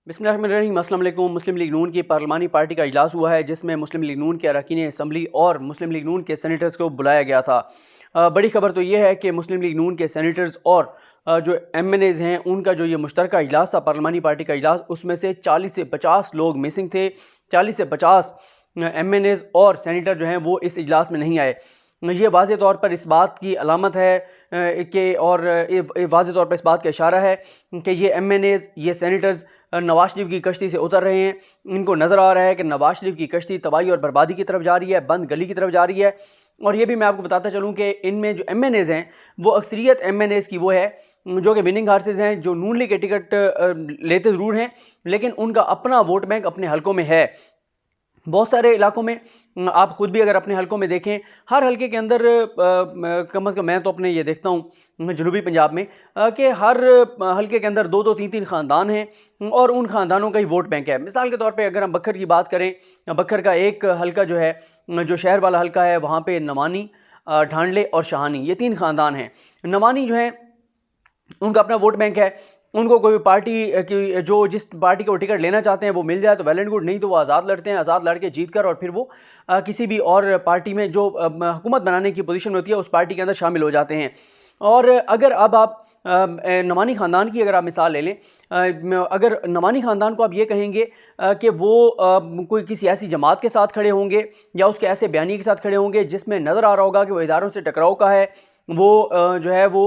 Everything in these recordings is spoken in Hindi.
बिस्मिल्लाहिर्रहमानिर्रहीम। अस्सलाम वालेकुम। मुस्लिम लीग नून की पार्लिमानी पार्टी का इजलास हुआ है जिसमें मुस्लिम लीग नून के अरकान असम्बली और मुस्लिम लीग नून के सेनेटर्स को बुलाया गया था। बड़ी खबर तो ये है कि मुस्लिम लीग नून के सेनेटर्स और जो MNAs हैं उनका जो ये मुश्तरका इजलास था पार्लिमानी पार्टी का इजलास, उसमें से 40 से 50 लोग मिसिंग थे। 40 से 50 MNAs और सेनेटर जो हैं वो इस इजलास में नहीं आए। ये वाज़े तौर पर इस बात की अलामत है कि और वाज़े तौर पर इस बात का इशारा है कि ये MNAs, ये सेनेटर्स नवाज शरीफ की कश्ती से उतर रहे हैं। इनको नज़र आ रहा है कि नवाज शरीफ की कश्ती तबाही और बर्बादी की तरफ जा रही है, बंद गली की तरफ जा रही है। और ये भी मैं आपको बताता चलूँ कि इनमें जो MNAs हैं वो अक्सरियत MNAs की वो है जो कि विनिंग हार्सेस हैं, जो नून लीग के टिकट लेते ज़रूर हैं लेकिन उनका अपना वोट बैंक अपने हलकों में है। बहुत सारे इलाकों में आप ख़ुद भी अगर अपने हलकों में देखें, हर हलके के अंदर कम अज़ कम मैं तो अपने ये देखता हूँ जनूबी पंजाब में कि हर हलके के अंदर 2-2 3-3 ख़ानदान हैं और उन ख़ानदानों का ही वोट बैंक है। मिसाल के तौर पे अगर हम बखर की बात करें, बखर का एक हलका जो है, जो शहर वाला हलका है, वहाँ पे नवानी, ढांडले और शाहानी, ये 3 ख़ानदान हैं। नवानी जो है उनका अपना वोट बैंक है। उनको कोई पार्टी की जो जिस पार्टी को टिकट लेना चाहते हैं वो मिल जाए तो वेल एंड गुड, नहीं तो वो आज़ाद लड़ते हैं। आज़ाद लड़ के जीत कर और फिर वो किसी भी और पार्टी में जो हुकूमत बनाने की पोजीशन में होती है उस पार्टी के अंदर शामिल हो जाते हैं। और अगर अब आप नवानी ख़ानदान की अगर आप मिसाल ले लें, अगर नवानी ख़ानदान को आप ये कहेंगे कि वो कोई किसी ऐसी जमात के साथ खड़े होंगे या उसके ऐसे बयानी के साथ खड़े होंगे जिसमें नज़र आ रहा होगा कि वो इदारों से टकराव का है, वो जो है वो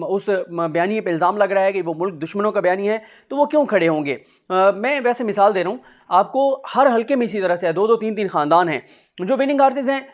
उस बयानी पे इल्ज़ाम लग रहा है कि वो मुल्क दुश्मनों का बयानी है, तो वो क्यों खड़े होंगे। मैं वैसे मिसाल दे रहा हूँ आपको, हर हलके में इसी तरह से है, 2-2 3-3 ख़ानदान हैं। जो विनिंग हार्सेस हैं,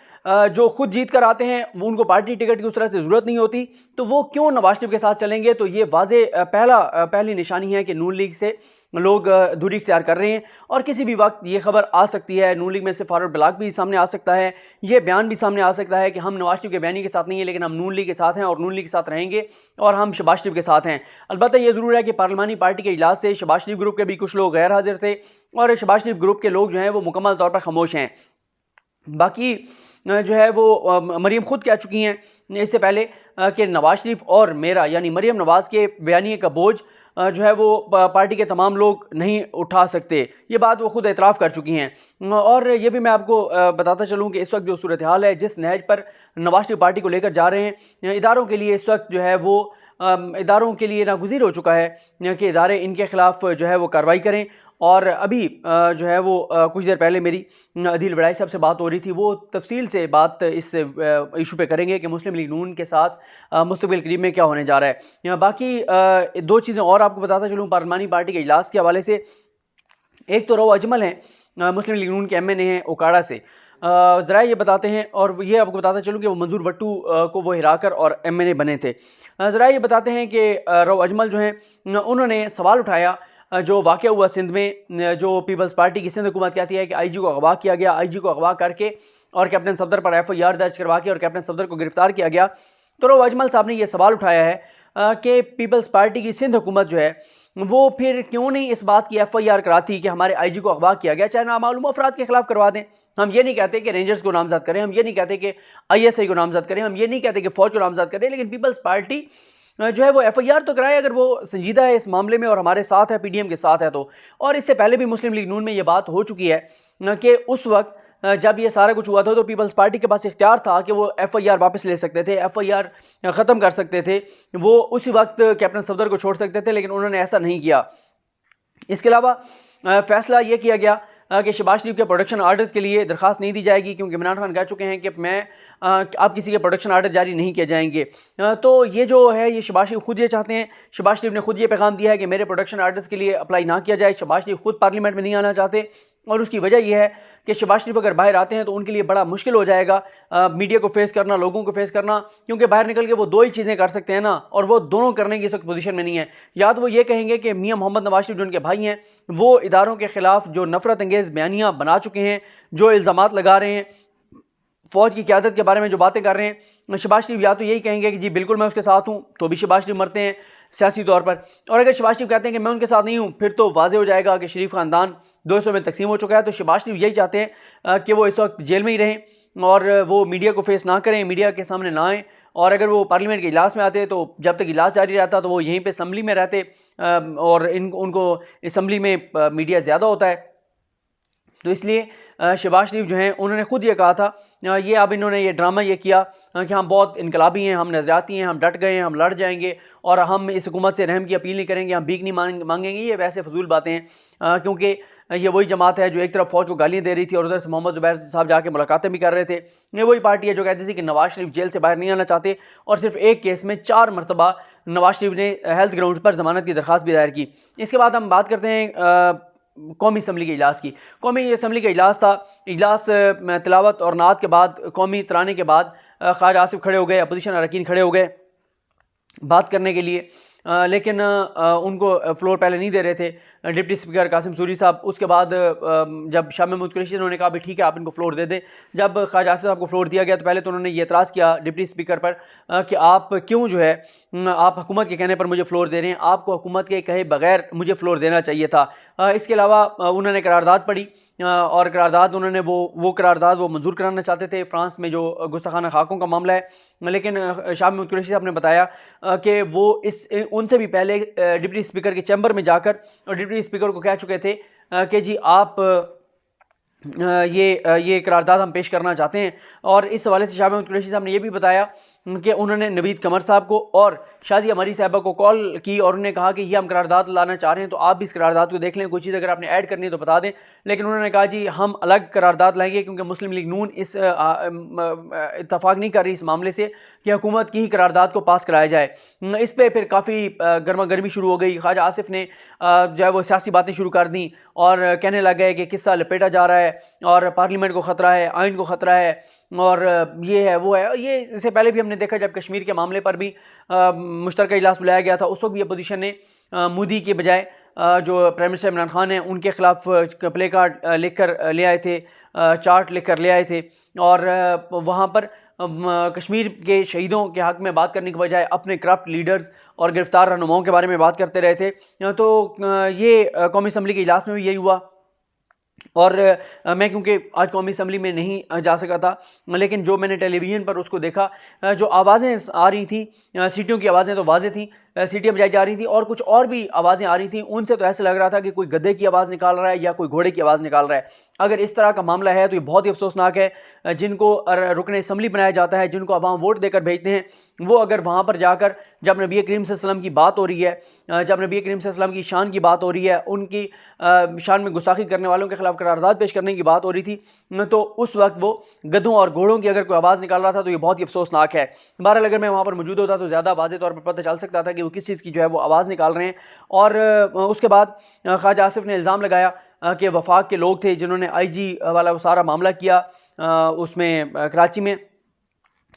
जो खुद जीत कर आते हैं, वो उनको पार्टी टिकट की उस तरह से ज़रूरत नहीं होती, तो वो क्यों नवाज शरीफ के साथ चलेंगे। तो ये वाज़े पहली निशानी है कि नून लीग से लोग दूरी इख्तियार कर रहे हैं और किसी भी वक्त ये खबर आ सकती है, नून लीग में से फारूक ब्लाक भी सामने आ सकता है, ये बयान भी सामने आ सकता है कि हम नवाज शरीफ के बयानी के साथ नहीं है लेकिन हम नून लीग के साथ हैं और नून लीग के साथ रहेंगे और हम शहबाज शरीफ के साथ हैं। अलबत्ता ये ज़रूर है कि पार्लिमानी पार्टी के इजलास से शहबाज शरीफ ग्रुप के भी कुछ लोग गैर हाजिर थे और शहबाज शरीफ ग्रुप के लोग जो हैं वो मुकम्मल तौर पर खामोश हैं। बाकी जो है वो मरीम खुद कह चुकी हैं इससे पहले कि नवाज शरीफ और मेरा यानी मरीम नवाज़ के बयानी का बोझ जो है वो पार्टी के तमाम लोग नहीं उठा सकते। ये बात वो खुद एतराफ़ कर चुकी हैं। और ये भी मैं आपको बताता चलूँ कि इस वक्त जो सूरत हाल है, जिस नहज पर नवाज शरीफ पार्टी को लेकर जा रहे हैं, इदारों के लिए इस वक्त जो है वो इदारों के लिए नागुज़ीर हो चुका है कि इदारे इनके ख़िलाफ़ जो है वो कार्रवाई करें। और अभी जो है वो कुछ देर पहले मेरी अदील वड़ाई साहब से बात हो रही थी, वो तफसील से बात इस इशू पे करेंगे कि मुस्लिम लीग नून के साथ मुस्तक़बिल करीब में क्या होने जा रहा है। यहाँ बाकी 2 चीज़ें और आपको बताता चलूँ पार्लिमानी पार्टी के इजलास के हवाले से। एक तो रऊ अजमल हैं, मुस्लिम लीग नून के MNA हैं ओकाड़ा से। ज़रा ये बताते हैं और ये आपको बताता चलूँ कि वो मंजूर वट्टू को वो हिराकर और MNA बने थे। ज़रा ये बताते हैं कि रऊ अजमल जो हैं उन्होंने सवाल उठाया जो वाक़या हुआ सिंध में, जो पीपल्स पार्टी की सिंध हुकूमत कहती है कि IG को अगवा किया गया, IG को अगवा करके और कैप्टन सफदर पर FIR दर्ज करवा के और कैप्टन सफदर को गिरफ्तार किया गया। तो रऊ अजमल साहब ने यह सवाल उठाया है कि पीपल्स पार्टी की सिंध हुकूमत जो है वो फिर क्यों नहीं इस बात की FIR कराती कि हमारे IG को अगवा किया गया, चाहे नामालूम अफराद के खिलाफ करवा दें। हम ये नहीं कहते कि रेंजर्स को नामजद करें, हम ये नहीं कहते कि ISI को नामजद करें, हम ये नहीं कहते कि फ़ौज को नामजद करें, लेकिन पीपल्स पार्टी जो है वो FIR तो कराए अगर वो संजीदा है इस मामले में और हमारे साथ है, PDM के साथ है तो। और इससे पहले भी मुस्लिम लीग नून में ये बात हो चुकी है कि उस वक्त जब ये सारा कुछ हुआ था तो पीपल्स पार्टी के पास इख्तियार था कि वो FIR वापस ले सकते थे, FIR ख़त्म कर सकते थे, वो उसी वक्त कैप्टन सफदर को छोड़ सकते थे, लेकिन उन्होंने ऐसा नहीं किया। इसके अलावा फ़ैसला ये किया गया कि शहबाज शरीफ के प्रोडक्शन आर्डर्स के लिए दरख्वास्त नहीं दी जाएगी, क्योंकि इमरान खान कह चुके हैं कि मैं आप किसी के प्रोडक्शन आर्डर जारी नहीं किए जाएंगे। तो ये जो है ये शहबाज शरीफ खुद ये चाहते हैं। शहबाज शरीफ ने खुद ये पैगाम दिया है कि मेरे प्रोडक्शन आर्डर्स के लिए अप्लाई ना किया जाए। शहबाज शरीफ खुद पार्लियामेंट में नहीं आना चाहते और उसकी वजह यह है कि शहबाज शरीफ अगर बाहर आते हैं तो उनके लिए बड़ा मुश्किल हो जाएगा मीडिया को फेस करना, लोगों को फेस करना, क्योंकि बाहर निकल के वो 2 ही चीज़ें कर सकते हैं ना, और वो दोनों करने की इस वक्त पोजीशन में नहीं है। या तो वो ये कहेंगे कि मियां मोहम्मद नवाज शरीफ जो उनके भाई हैं वो इदारों के खिलाफ जो नफरत अंगेज़ बयानियाँ बना चुके हैं, जो इल्ज़ामात लगा रहे हैं, फ़ौज की क़यादत के बारे में जो बातें कर रहे हैं, शहबाज शरीफ या तो यही कहेंगे कि जी बिल्कुल मैं उसके साथ हूँ, तो भी शहबाज शरीफ मरते हैं सियासी तौर पर। और अगर शहबाज शरीफ कहते हैं कि मैं उनके साथ नहीं हूँ, फिर तो वाज़े हो जाएगा कि शरीफ ख़ानदान 2 हिस्सों में तकसीम हो चुका है। तो शहबाज शरीफ यही चाहते हैं कि वो इस वक्त जेल में ही रहें और वो मीडिया को फेस ना करें, मीडिया के सामने ना आएँ और अगर वो पार्लियामेंट के इजलास में आते तो जब तक इजलास जारी रहता तो वो यहीं पे असम्बली में रहते, और उनको असम्बली में मीडिया ज़्यादा होता है। तो इसलिए शहबाज शरीफ जो हैं उन्होंने ख़ुद ये कहा था, ये अब इन्होंने ये ड्रामा ये किया कि हम बहुत इनकलाबी हैं, हम नज़रियाती हैं, हम डट गए हैं, हम लड़ जाएंगे और हम इस हुकूमत से रहम की अपील नहीं करेंगे, हम भीख नहीं मांगेंगे। ये वैसे फजूल बातें हैं, क्योंकि ये वही जमात है जो एक तरफ फ़ौज को गालियाँ दे रही थी और उधर से मोहम्मद ज़ुबैर साहब जाके मुलाकातें भी कर रहे थे। ये वही पार्टी है जो कहती थी कि नवाज शरीफ जेल से बाहर नहीं आना चाहते, और सिर्फ एक केस में 4 मरतबा नवाज शरीफ ने हेल्थ ग्राउंड पर ज़मानत की दरख्वास्त भी दायर की। इसके बाद हम बात करते हैं कौमी असम्बली के इजलास की। कौमी असम्बली का इजलास था। इजलास तिलावत और नात के बाद, कौमी तराने के बाद ख्वाजा आसिफ खड़े हो गए, अपोजिशन अरकान खड़े हो गए बात करने के लिए, लेकिन उनको फ्लोर पहले नहीं दे रहे थे डिप्टी स्पीकर कासिम सूरी साहब। उसके बाद जब शाह महमूद कुरैशी उन्होंने कहा भी ठीक है आप इनको फ्लोर दे दें, जब ख्वाजा आसिफ साहब को फ्लोर दिया गया तो पहले तो उन्होंने ये एतराज़ किया डिप्टी स्पीकर पर कि आप क्यों जो है आप हुकूमत के कहने पर मुझे फ्लोर दे रहे हैं, आपको हुकूमत के कहे बगैर मुझे फ्लोर देना चाहिए था। इसके अलावा उन्होंने करारदाद पढ़ी और करारदाद उन्होंने वो करारदाद वो मंजूर कराना चाहते थे फ्रांस में जो गुस्ताखाना खाकों का मामला है, लेकिन शाह महमूद कुरैशी साहब ने बताया कि वो उनसे भी पहले डिप्टी स्पीकर के चैम्बर में जाकर और डिप्टी स्पीकर को कह चुके थे कि जी आप ये करारदाद हम पेश करना चाहते हैं। और इस हवाले से शाह महमूद कुरैशी साहब ने यह भी बताया कि उन्होंने नवीद कमर साहब को और शाजिया मरी साहबा को कॉल की और उन्होंने कहा कि ये हम करारदाद लाना चाह रहे हैं, तो आप भी इस करारदाद को देख लें, कोई चीज़ अगर आपने ऐड करनी है तो बता दें। लेकिन उन्होंने कहा जी हम अलग करारदाद लाएंगे, क्योंकि मुस्लिम लीग नून इस इत्तफाक नहीं कर रही इस मामले से कि हुकूमत की ही करारदाद को पास कराया जाए। इस पर फिर काफ़ी गर्मा गर्मी शुरू हो गई। ख्वाजा आसिफ ने जो है वो सियासी बातें शुरू कर दी और कहने लग गए कि किस्सा लपेटा जा रहा है और पार्लियामेंट को ख़तरा है, आइन को ख़तरा है और ये है वो है। ये इससे पहले भी हमने देखा जब कश्मीर के मामले पर भी मुश्तरका इजलास बुलाया गया था, उस वक्त भी अपोजिशन ने मोदी के बजाय जो प्राइम मिनिस्टर इमरान खान हैं उनके खिलाफ प्ले कार्ड लिख कर ले आए थे, चार्ट लिख कर ले आए थे और वहाँ पर कश्मीर के शहीदों के हक़ में बात करने के बजाय अपने करप्ट लीडर्स और गिरफ्तार रहनुमाओं के बारे में बात करते रहे थे। तो ये कौमी असम्बली के इजलास में भी यही हुआ। और मैं क्योंकि आज कौमी असम्बली में नहीं जा सका था, लेकिन जो मैंने टेलीविज़न पर उसको देखा, जो आवाज़ें आ रही थी, सीटियों की आवाज़ें तो वाज़ेह थी, सीटियाँ बजाई जा रही थी और कुछ और भी आवाज़ें आ रही थी, उनसे तो ऐसा लग रहा था कि कोई गधे की आवाज़ निकाल रहा है या कोई घोड़े की आवाज़ निकाल रहा है। अगर इस तरह का मामला है तो ये बहुत ही अफसोसनाक है। जिनको रुकन असम्बली बनाया जाता है, जिनको अवाम वोट देकर भेजते हैं, वो अगर वहाँ पर जाकर जब नबी करीम सल्लल्लाहु अलैहि वसल्लम की बात हो रही है, जब नबी करीम सल्लल्लाहु अलैहि वसल्लम की शान की बात हो रही है, उनकी शान में गुस्ताखी करने वालों के खिलाफ करारदाद पेश करने की बात हो रही थी, तो उस वक्त वो गधों और घोड़ों की अगर कोई आवाज़ निकाल रहा था तो ये बहुत ही अफसोसनाक है। बहरहाल अगर मैं वहाँ पर मौजूद होता तो ज़्यादा वाज़ेह तौर पर पता चल सकता था कि वो किस चीज़ की जो है वो आवाज़ निकाल रहे हैं। और उसके बाद ख्वाजा आसिफ ने इल्ज़ाम लगाया कि वफाक के लोग थे जिन्होंने IG वाला वो सारा मामला किया, उसमें कराची में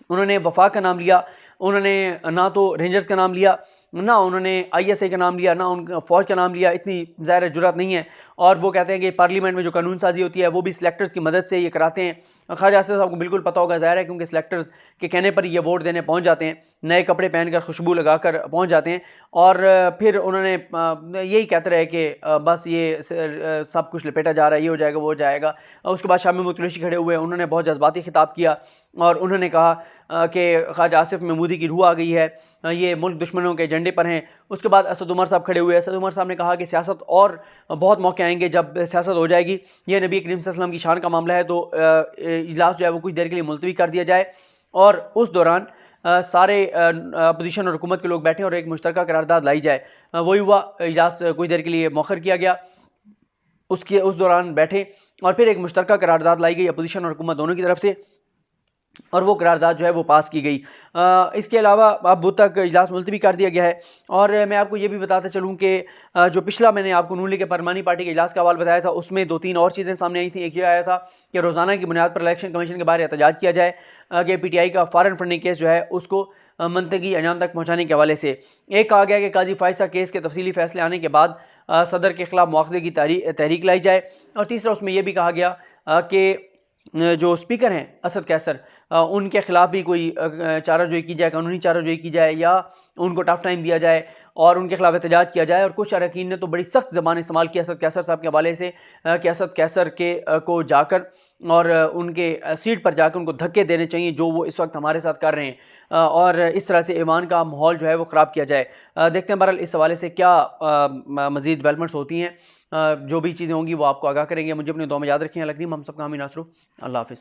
उन्होंने वफाक का नाम लिया, उन्होंने ना तो रेंजर्स का नाम लिया, ना उन्होंने ISI का नाम लिया, ना उन फ़ौज का नाम लिया। इतनी ज़ाहिर जुर्रत नहीं है। और वो कहते हैं कि पार्लियामेंट में जो कानून साजी होती है वो भी सिलेक्टर्स की मदद से ये कराते हैं। ख्वाजा आसिफ साहब को बिल्कुल पता होगा, ज़ाहिर है, क्योंकि सिलेक्टर्स के कहने पर ये वोट देने पहुंच जाते हैं, नए कपड़े पहनकर खुशबू लगाकर पहुंच जाते हैं और फिर उन्होंने यही कहते रहे कि बस ये सब कुछ लपेटा जा रहा है, ये हो जाएगा वो हो जाएगा। उसके बाद शाह महमूद कुरैशी खड़े हुए, उन्होंने बहुत जज्बाती खिताब किया और उन्होंने कहा कि ख्वाजा आसिफ में मोदी की रूह आ गई है, ये मुल्क दुश्मनों के एजेंडे पर हैं। उसके बाद असद उमर साहब खड़े हुए। असद उमर साहब ने कहा कि सियासत और बहुत मौके आएंगे जब सियासत हो जाएगी, ये नबी करीम सल्लल्लाहु अलैहि वसल्लम की शान का मामला है, तो इजलास जो है वो कुछ देर के लिए मुलतवी कर दिया जाए और उस दौरान सारे अपोजिशन और हुकूमत के लोग बैठे और एक मुश्तरका करारदाद लाई जाए। वही हुआ, इजलास कुछ देर के लिए मौखर किया गया, उस दौरान बैठे और फिर एक मुश्तरका करारदाद लाई गई अपोजिशन और हुकूमत दोनों की तरफ से और वो करारदाद जो है वो पास की गई। इसके अलावा अब बुध तक इजलास मुलतवी कर दिया गया है। और मैं आपको ये भी बताता चलूँ कि जो पिछला मैंने आपको नून लीग के पार्लिमानी पार्टी के इजलास का हवाला बताया था, उसमें 2-3 और चीज़ें सामने आई थी। एक ये आया था कि रोज़ाना की बुनियाद पर इलेक्शन कमीशन के बाहर एहतजाज किया जाए कि PTI का फॉरेन फंडिंग केस जो है उसको मंतकी अंजाम तक पहुँचाने के हवाले से। एक कहा गया कि काजी फायसा केस के तफसीली फैसले आने के बाद सदर के खिलाफ मुआवजे की तहरीक लाई जाए। और तीसरा उसमें यह भी कहा गया कि जो स्पीकर हैं असद कैसर, उनके खिलाफ भी कोई चाराजोई की जाए, कानूनी चाराजोई की जाए या उनको टफ टाइम दिया जाए। और उनके खिलाफ एहतजाज किया जाए। और कुछ अरकान ने तो बड़ी सख्त ज़बान इस्तेमाल की असद कैसर साहब के हवाले से कि असद कैसर के को जाकर और उनके सीट पर जाकर उनको धक्के देने चाहिए जो वो इस वक्त हमारे साथ कर रहे हैं, और इस तरह से ईमान का माहौल जो है वो ख़राब किया जाए। देखते हैं बहरहाल इस हवाले से क्या मज़ीद डेवलपमेंट्स होती हैं। जो भी चीज़ें होंगी वो आपको आगाह करेंगे। मुझे अपनी दुआ में याद रखें। अलग हम सबका हामी नासरू। अल्लाह हाफ़िज़।